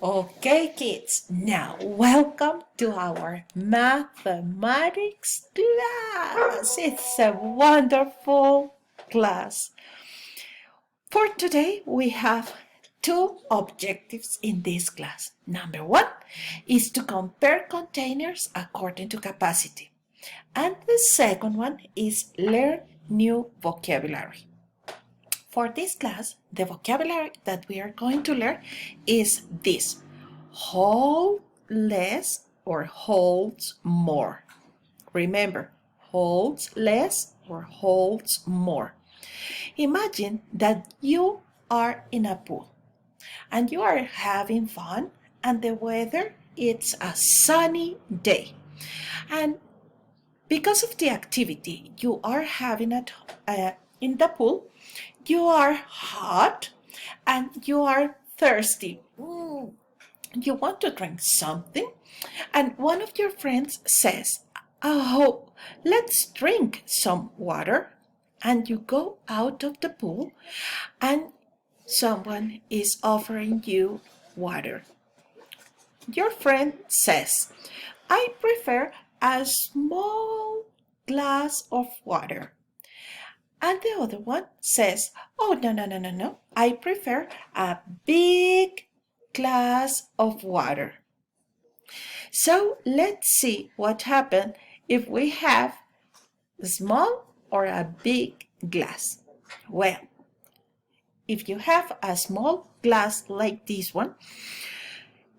Okay, kids, now welcome to our mathematics class. It's a wonderful class. For today, we have two objectives in this class. Number one is to compare containers according to capacity. And the second one is learn new vocabulary. For this class, the vocabulary that we are going to learn is this: hold less or holds more. Remember, holds less or holds more. Imagine that you are in a pool and you are having fun and the weather it's a sunny day. And because of the activity you are having in the pool, you are hot and you are thirsty. You want to drink something, and one of your friends says, "Oh, let's drink some water." And you go out of the pool, and someone is offering you water. Your friend says, "I prefer a small glass of water." And the other one says, "Oh, no, no, no, no, no. I prefer a big glass of water." So let's see what happens if we have a small or a big glass. Well, if you have a small glass like this one,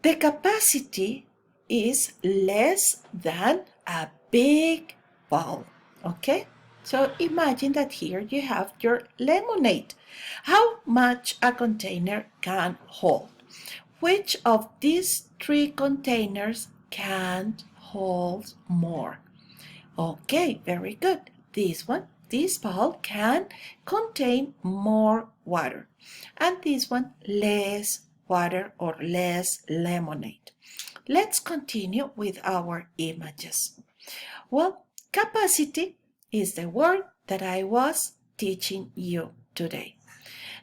the capacity is less than a big bowl, okay? So imagine that here you have your lemonade. How much a container can hold? Which of these three containers can hold more? Okay, very good. This bowl can contain more water. And this one, less water or less lemonade. Let's continue with our images. Well, capacity is the word that I was teaching you today.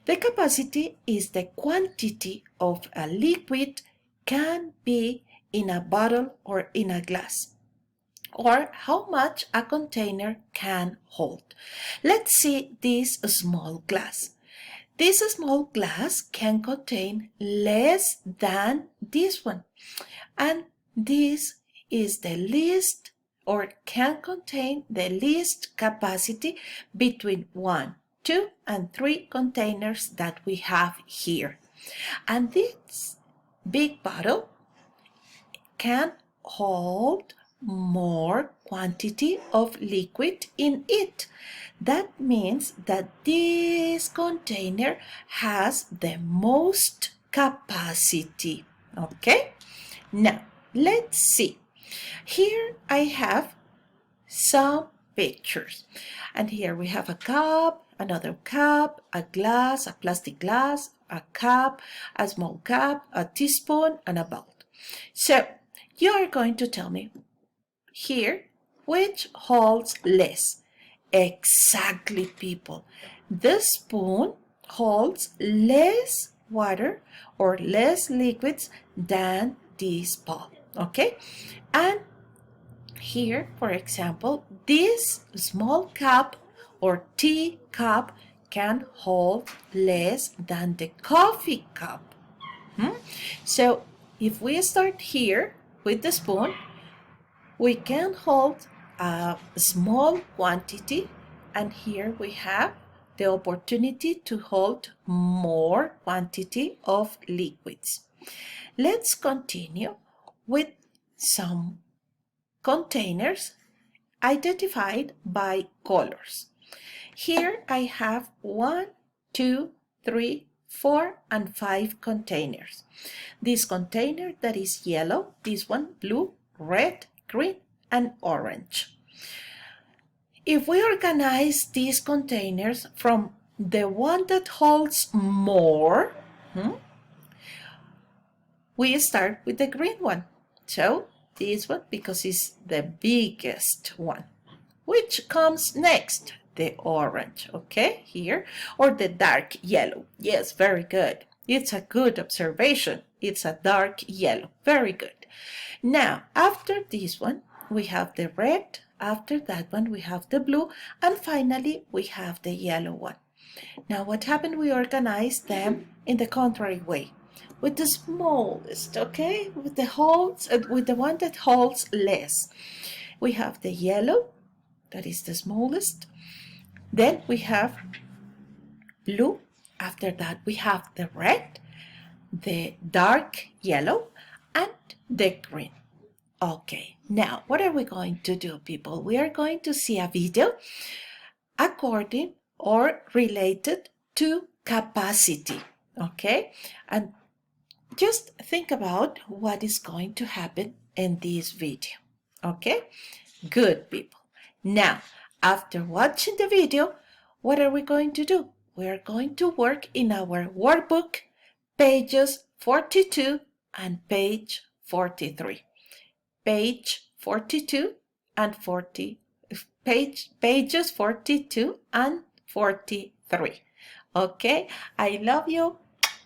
The capacity is the quantity of a liquid can be in a bottle or in a glass, or how much a container can hold. Let's see this small glass. This small glass can contain less than this one, and this is the least or can contain the least capacity between 1, 2, and 3 containers that we have here. And this big bottle can hold more quantity of liquid in it. That means that this container has the most capacity. Okay? Now, let's see. Here I have some pictures. And here we have a cup, another cup, a glass, a plastic glass, a cup, a small cup, a teaspoon, and a bowl. So, you are going to tell me here which holds less. Exactly, people. The spoon holds less water or less liquids than this bowl. Okay? And here, for example, this small cup or tea cup can hold less than the coffee cup. So if we start here with the spoon, we can hold a small quantity, and here we have the opportunity to hold more quantity of liquids. Let's continue with some containers identified by colors. Here I have 1, 2, 3, 4, and 5 containers. This container that is yellow, this one blue, red, green, and orange. If we organize these containers from the one that holds more, we start with the green one. So this one, because it's the biggest one. Which comes next? The orange, okay, here, or the dark yellow. Yes, very good. It's a good observation. It's a dark yellow. Very good. Now, after this one, we have the red. After that one, we have the blue. And finally, we have the yellow one. Now, what happened? We organized them in the contrary way. With the smallest, okay? With the one that holds less. We have the yellow, that is the smallest. Then we have blue. After that, we have the red, the dark yellow, and the green. Okay, now what are we going to do, people? We are going to see a video according or related to capacity. Okay, and just think about what is going to happen in this video. Okay, good, people. Now, after watching the video, what are we going to do? We are going to work in our workbook, pages 42 and page 43. Page 42 and 40, pages 42 and 43. Okay, I love you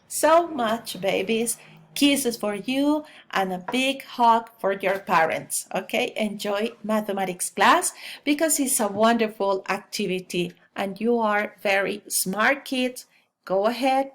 so much, babies. Kisses for you and a big hug for your parents. Okay, enjoy mathematics class because it's a wonderful activity and you are very smart kids. Go ahead,